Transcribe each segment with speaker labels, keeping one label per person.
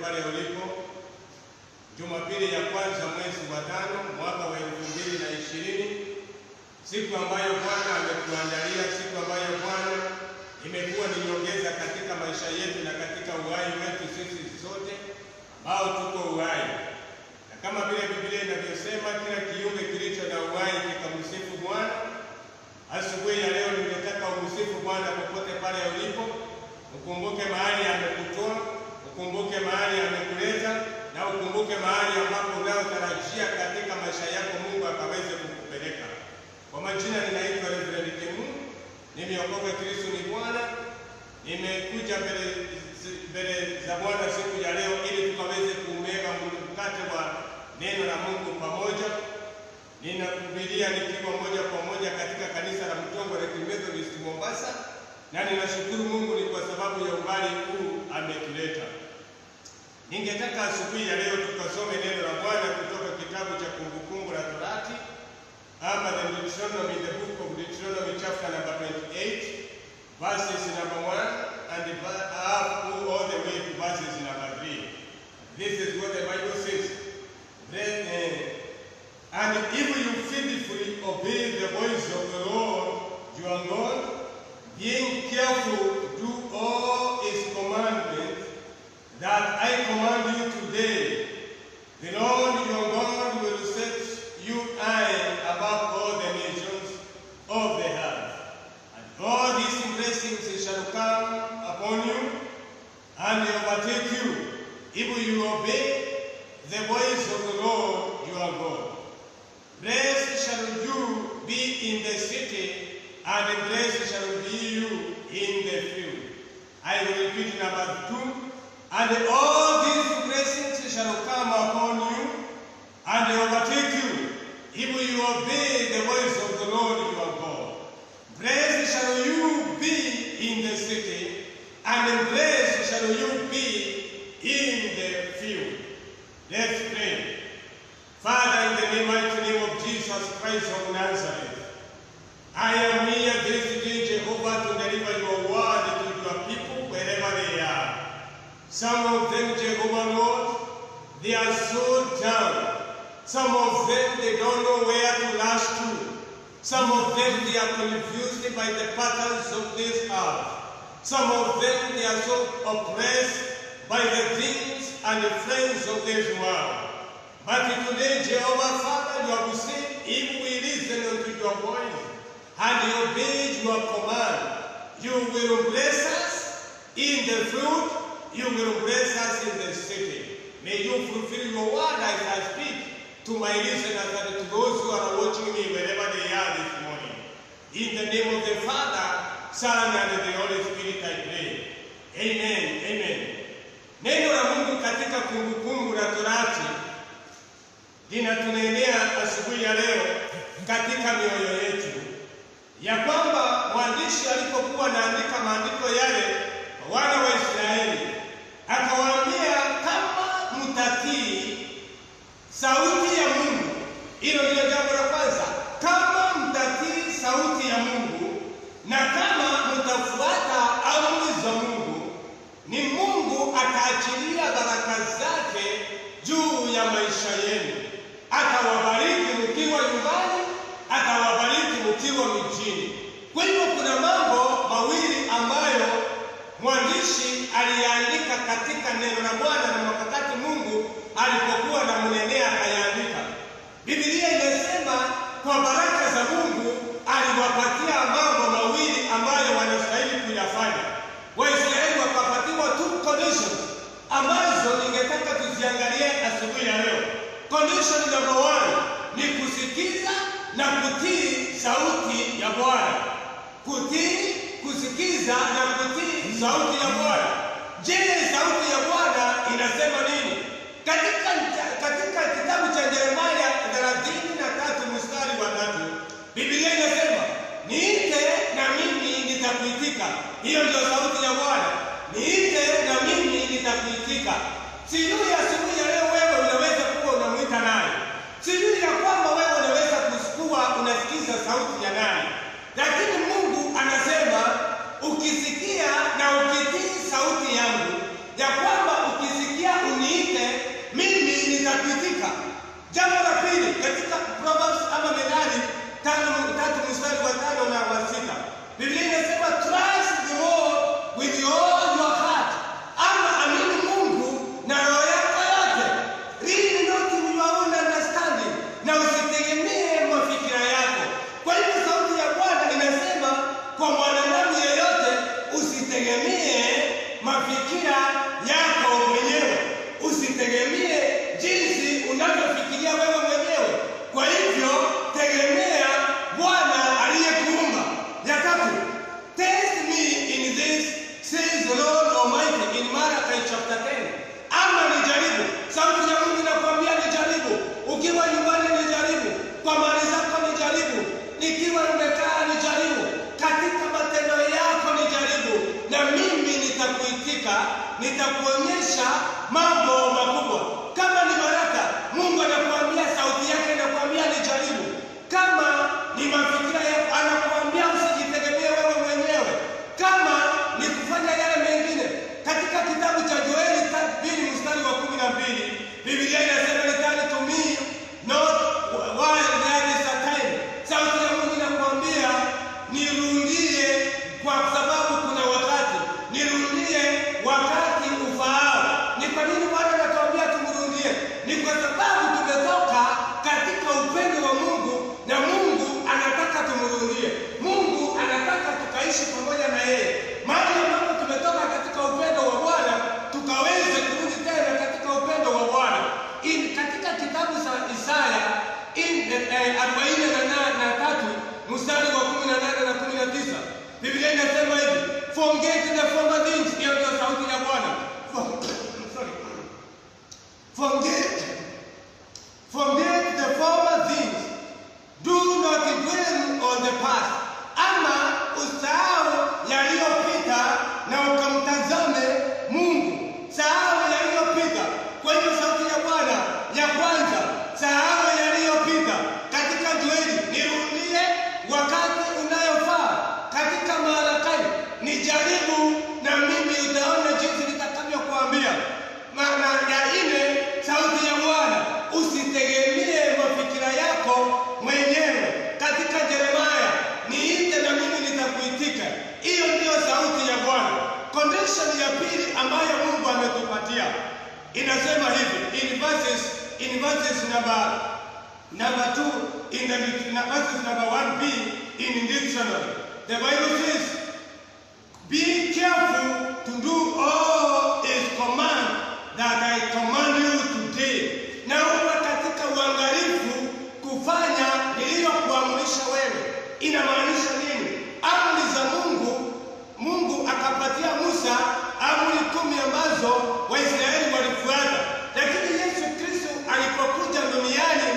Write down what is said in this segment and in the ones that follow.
Speaker 1: pale ulipo. Jumapili ya kwanza mwezi wa 5 mwaka wa 2020, siku ambayo Bwana ametuandalia, siku ambayo Bwana imekuwa ni nyongeza katika maisha yetu na katika uhai wetu sisi sote ambao tuko uhai. Na kama vile Biblia inavyosema, kila kiumbe kilicho na uhai kikamsifu Bwana. Asubuhi ya leo ningetaka umsifu Bwana popote pale ulipo. Ukumbuke mahali amekutoa, ukumbuke mahali amekuleta, na ukumbuke mahali ambapo unaotarajia katika maisha yako Mungu akaweze kukupeleka. Kwa majina ninaitwa Reverend Kimu. Nimeokoka, Kristo ni Bwana. Nimekuja mbele za Bwana siku ya leo ili tukaweze kumega mkate wa neno la Mungu pamoja. Ninakuhubiria nikiwa moja kwa moja katika kanisa la Mtongole Methodist Mombasa, na ninashukuru Mungu ni kwa sababu ya umbali huu ametuleta. Ningetaka asubuhi ya leo tukasome neno la Bwana kutoka kitabu cha Kumbukumbu la Torati, ama the Deuteronomy, the book of Deuteronomy chapter number 28, verses number 1 and up all the way to verses number 3. This is what the Bible says. And if you faithfully obey the voice of the Lord your God, being careful to do all his commandments that I command you today, the Lord your God will set you high above all the nations of the earth. And all these blessings shall come upon you and overtake you if you obey the voice of the Lord your God. Blessed shall you be in the city, and blessed shall be you in the field. I will repeat number 2. And all these blessings shall come upon you and overtake you if you obey the voice of the Lord your God. Blessed shall you be in the city, and blessed shall you be in the field. Let's pray. Father, in the mighty name of Jesus Christ of Nazareth, I am here this day, Jehovah, to deliver your word to your people wherever they are. Some of them, Jehovah Lord, they are so down. Some of them, they don't know where to rush to. Some of them, they are confused by the patterns of this earth. Some of them, they are so oppressed by the things and the friends of this world. But today, Jehovah Father, you have said, if we listen unto your voice and obey your command, you will bless us in the field, you will bless us in the city. May you fulfill your word as I speak to my listeners and to those who are watching me wherever they are this morning. In the name of the Father, Son, and the Holy Spirit I pray. Amen. Amen. Neno la Mungu katika Kumbukumbu la Torati linatunenea asubuhi ya leo katika mioyo yetu, ya kwamba mwandishi alipokuwa anaandika maandiko yale kwa wana wa Israeli, akawaambia kama mtatii sauti ya Mungu. Hilo ndio jambo la kwanza. Kama mtatii sauti ya Mungu na kama mtafuata amri za Mungu, ni Mungu ataachilia baraka zake juu ya maisha yenu. Atawabariki mkiwa nyumbani, atawabariki mkiwa mjini. Kwa hiyo kuna mambo mawili ambayo mwandishi aliandika katika neno la Bwana, na wakati Mungu alipokuwa na mnenea akayaandika. Biblia inasema kwa baraka za Mungu aliwapatia mambo mawili ambayo wanastahili kuyafanya. Waisraeli wakapatiwa 2 conditions ambazo ningetaka tuziangalie asubuhi ya leo. Condition number 1 ni kusikiza na kutii sauti ya Bwana. Kutii, kusikiza na kutii sauti ya Bwana. Je, sauti ya Bwana inasema nini? Katika kitabu cha Yeremia 33 mstari wa 3, Biblia inasema, niite na mimi nitakuitika. Hiyo ndio sauti ya Bwana. Niite na mimi nitakuitika. Sijui asubuhi ya leo wewe unaweza kuwa unamuita nani? Sijui ya kwamba wewe unaweza kuwa unasikiza sauti ya nani? Lakini Mungu anasema ukisikia na usitegemee mafikira yako mwenyewe, usitegemee jinsi unavyofikiria wewe mwenyewe. Kwa hivyo tegemea Bwana aliyekuumba. Ya tatu, test me in this, says the Lord Almighty in Malachi chapter 10. Ama nijaribu. Sauti ya Mungu inakwambia nijaribu. Ukiwa nyumbani nijaribu, kwa mali zako nijaribu, nikiwa nimekaa nijaribu, katika matendo yako nijaribu, na mimi nitakuitika, nitakuonyesha mambo makubwa. Kama ni baraka, Mungu anakuambia, sauti yake inakuambia nijaribu. Kama ni mafikira yako, anakuambia usijitegemee wewe mwenyewe. Kama ni kufanya yale mengine, katika kitabu cha Joeli 2 mstari wa 12, Biblia inasema return to me not while there is a time. Sauti ya Mungu inakuambia nirudie kwa sababu kuna wakati. Nirudie wakati ufaao. Ni kwa nini Bwana anatuambia tumrudie? Ni kwa sababu tumetoka katika upendo wa Mungu na Mungu anataka tumrudie. Mungu anataka tukaishi pamoja na yeye. Mahali ambapo tumetoka katika upendo wa Bwana, tukaweze kurudi tena katika upendo wa Bwana. Katika kitabu cha Isaya 43 mstari wa 18 na 19, Biblia inasema hivi, forget the former things. Hiyo ndio sauti ya Bwana. Forget the former things. Do not dwell on the past. Ama usahau yaliyopita na ukamtazame Mungu. Sahau yaliyopita. Kwa hiyo sauti ya Bwana ya kwanza, sahau yaliyopita. Katika Joeli, nirudie wakati unayofaa. Katika Malakai, nijaribu na mimi utaona jinsi nitakavyokuambia. Maana ya ile sauti ya Bwana, usitegemee mafikira yako mwenyewe. Katika Yeremia, niite na mimi nitakuitika. Hiyo ndio sauti ya Bwana. Condition ya pili ambayo Mungu ametupatia inasema hivi in verses number 2 in the verses number 1b in dictionary. The Bible says, be careful to do all His command that I command you today. Naomba katika uangalifu kufanya niliyokuamrisha wewe. Inamaanisha nini? Amri za Mungu akapatia Musa amri 10 ambazo Waisraeli walifuata. Lakini Yesu Kristo alipokuja duniani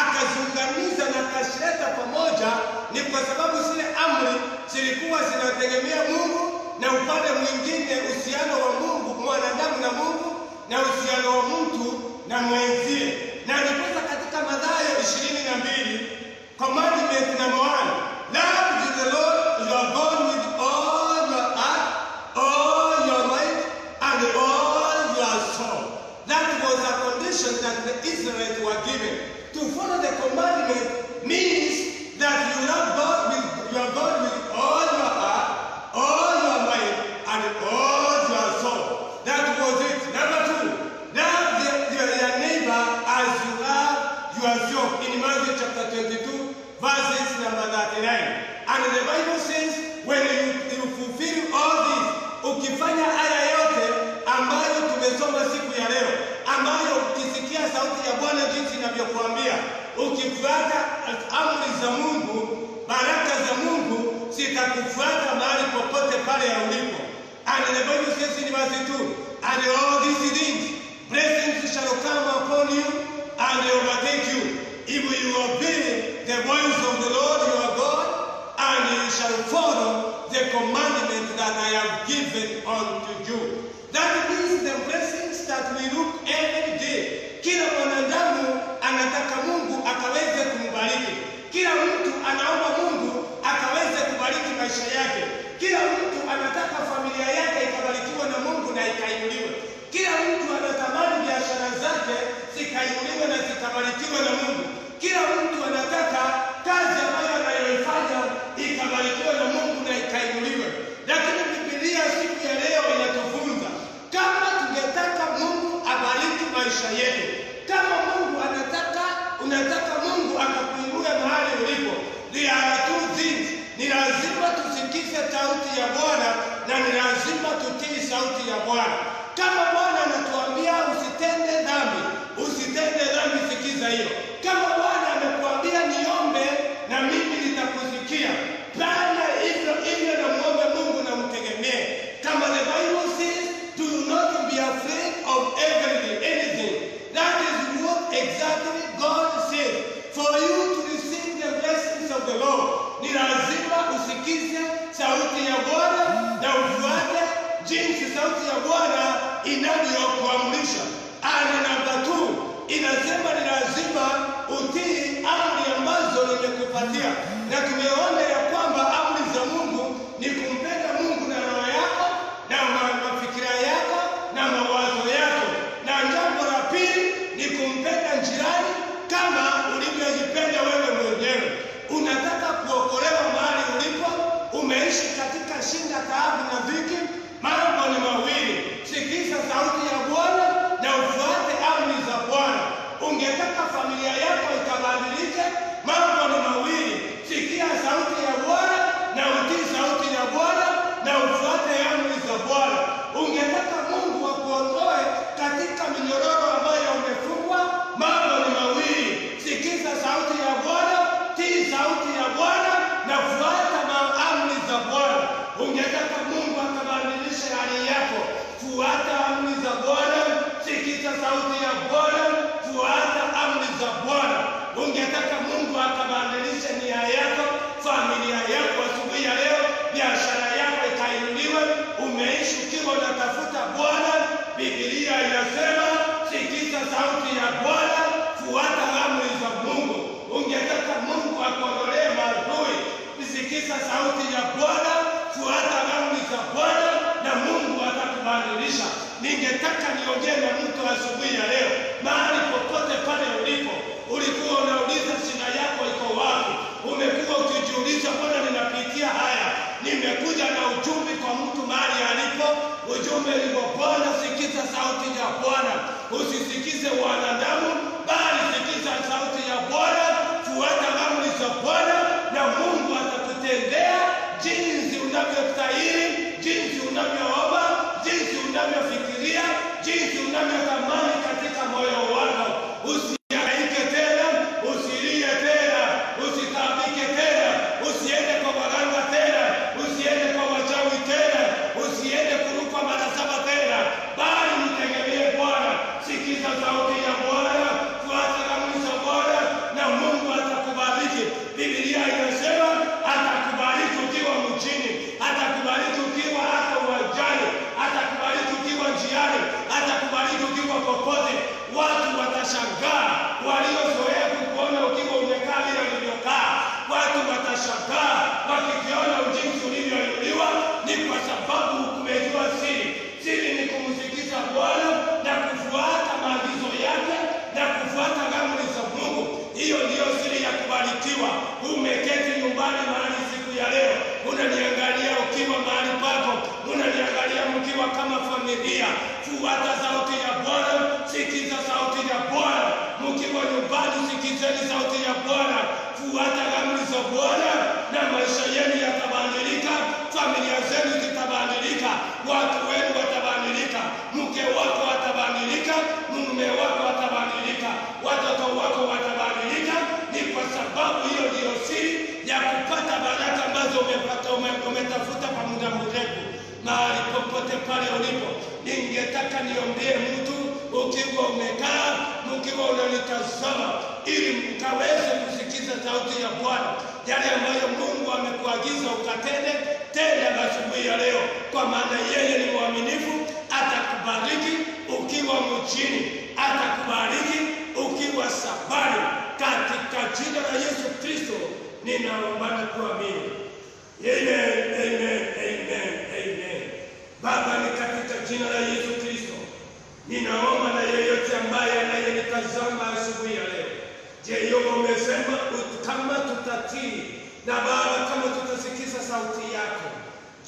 Speaker 1: akaziunganiza na akazileta pamoja, ni kwa sababu zile amri zilikuwa zinategemea Mungu na upande mwingine uhusiano wa Mungu, mwanadamu na Mungu, na uhusiano wa mtu na mwenzie. Na ndipo katika Mathayo 22, commandment number 1, love the Lord your God with all your heart, all your mind, and all your soul. That was a condition that the Israelites were given. To follow the commandment means that you love God with all your heart, all your mind, and all your soul. That was it. Number 2, love your neighbor as you love yourself. In Matthew chapter 22, verses number 39. And the Bible says, when you fulfill all this, ukifanya haya yote ambayo tumesoma siku ya leo, ambayo ukisikia sauti ya Bwana jinsi inavyokuambia, ukifuata amri za Mungu, baraka za Mungu zitakufuata mahali popote pale ulipo. And the Bible says in verse 2, and all these things, blessings shall come upon you and overtake you, if you obey the voice of the Lord your God, and you shall follow the commandment that I have given unto you. That means the blessings that we look every day. Kila mwanadamu anataka Mungu akaweze kumbariki. Kila mtu anaomba Mungu akaweze kubariki maisha yake. Kila mtu anataka familia yake ikabarikiwe na Mungu na ikainuliwe. Kila mtu anatamani biashara zake zikainuliwe na zikabarikiwe na Mungu. Kila mtu anataka kazi ambayo anayoifanya ikabarikiwe na Mungu na ikainuliwe. Lakini Biblia siku ya leo inatufunza, kama tungetaka Mungu abariki
Speaker 2: sauti ya Bwana inavyokuamrisha. Namba 2 inasema ni lazima utii amri ambazo nimekupatia, na tumeona ya kwamba amri za Mungu ni kumpenda Mungu na roho yako na mafikira yako na mawazo yako, na jambo la pili ni kumpenda jirani kama ulivyojipenda wewe mwenyewe. Unataka kuokolewa mahali ulipo, umeishi katika shinda, taabu na dhiki, mambo ni mawili: sikiza sauti ya Bwana na ufuate amri za Bwana. Ungetaka familia yako ikabadilike, mambo ni mawili: sikia sauti ya Bwana na utii sauti ya Bwana na ufuate amri za Bwana. Ungetaka Mungu akuondoe katika minyororo ambayo umefungwa, mambo ni mawili: sikiza sauti ya Bwana, tii sauti ya Bwana na fuata amri za Bwana. Ungetaka Mungu akabadilishe hali yako, fuata amri za Bwana, sikiza sauti ya Bwana, fuata amri za Bwana. Ungetaka Mungu akabadilishe nia yako, familia yako asubuhi ya leo, biashara yako ikainuliwe, umeishi ukiwa unatafuta Bwana, Biblia inasema sikiza sauti ya Bwana, fuata amri za Mungu. Ungetaka Mungu akuondolee maadui, sikiza sauti ya Bwana, fuata amri za Bwana na Mungu atakubadilisha. Ningetaka niongee na mtu asubuhi ya leo, mahali popote pale ulipo. Ulikuwa unauliza shida yako iko wapi? Umekuwa ukijiuliza, Bwana ninapitia haya. Nimekuja na ujumbe kwa mtu mahali alipo. Ujumbe ni kwa Bwana, sikiza sauti ya Bwana. Usisikize wanadamu, bali sikiza sauti ya Bwana, fuata amri za Bwana na Mungu atakutendea jinsi unavyostahili, jinsi unavyoomba, jinsi unavyofikiria, jinsi unavyotamani katika moyo wako. Usihangaike tena, usilie tena, usitabike tena, usiende kwa waganga tena, usiende kwa wachawi tena, usiende kuruka mara 7 tena, bali mtegemee Bwana. Sikiza sauti ya Bwana, fuata amri za Bwana na Mungu atakubariki. Biblia inasema atakubariki ukiwa mjini, atakubariki ukiwa hata uwanjani, atakubariki ukiwa njiani, atakubariki ukiwa popote. Watu watashangaa waliozoea kukuona ukiwa umekaa bila ulivyokaa. Watu watashangaa wakikiona jinsi ulivyoinuliwa. Ni kwa sababu umejua siri. Siri ni kumsikiza Bwana na kufuata maagizo yake na kufuata amri za Mungu. Hiyo ndiyo siri ya kubarikiwa. Umeketi nyumbani mahali siku ya leo, unaniangalia ukiwa mahali pako, unaniangalia mkiwa kama familia. Fuata sauti ya Bwana, sikiza sauti ya Bwana. Mkiwa nyumbani, sikizeni sauti ya Bwana, fuata amri za Bwana na maisha yenu yatabadilika, familia zenu zitabadilika, watu wenu watabadilika, mke wako atabadilika, mume wako atabadilika, watoto wako watabadilika. Ni kwa sababu hiyo ndiyo siri ya kupata baraka ambazo umetafuta kwa muda mrefu. Mahali popote pale ulipo, ningetaka niombee mtu ukiwa umekaa, mkiwa unanitazama, ili mkaweze kusikiza sauti ya Bwana. Yale ambayo Mungu amekuagiza ukatende, tenda asubuhi ya leo, kwa maana yeye ni mwaminifu. Atakubariki ukiwa mjini, atakubariki ukiwa safari. Katika jina la Yesu Kristo ninaomba na kuamini. Amen, amen, amen, amen. Baba, ni katika jina la Yesu Kristo ninaomba na yeyote ambaye anayenitazama asubuhi ya leo. Jehova, umesema kama tutatii na Baba, kama tutasikiza sauti yako,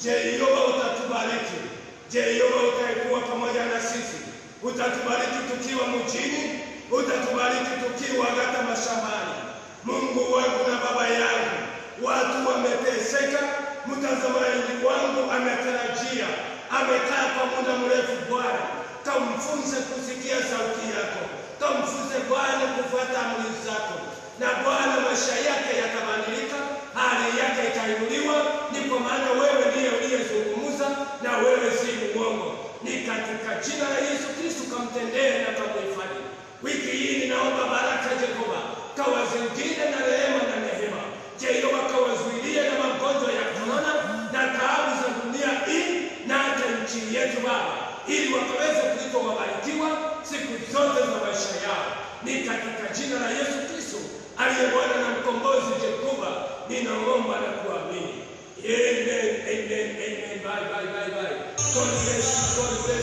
Speaker 2: Jehova utatubariki. Jehova utakuwa pamoja na sisi. Utatubariki tukiwa mjini, utatubariki tukiwa hata mashambani. Mungu wangu na Baba yangu, watu wameteseka, mtazamaji wangu ametarajia, amekaa kwa muda mrefu. Bwana, kamfunze kusikia sauti yako, kamfunze Bwana kufuata amri zako, na Bwana maisha yake yatabadilika, hali yake itainuliwa. Ni kwa maana wewe ndiye uliyezungumza na wewe si muongo. Ni katika jina la Yesu Kristo kamtendee na kamhifadhi. Wiki hii ninaomba baraka Jehova, kawazingire na rehema na neema. Jehova, kawazuilie na magonjwa ya korona na taabu za dunia hii na hata nchi yetu Baba. ili wakaweze kuitwa wabarikiwa siku zote za maisha yao. Ni katika jina la Yesu Kristo aliye Bwana na mkombozi Jehova ninaomba na kuamini. Amen, amen, amen. Bye, bye, bye, bye. God bless you, God bless you.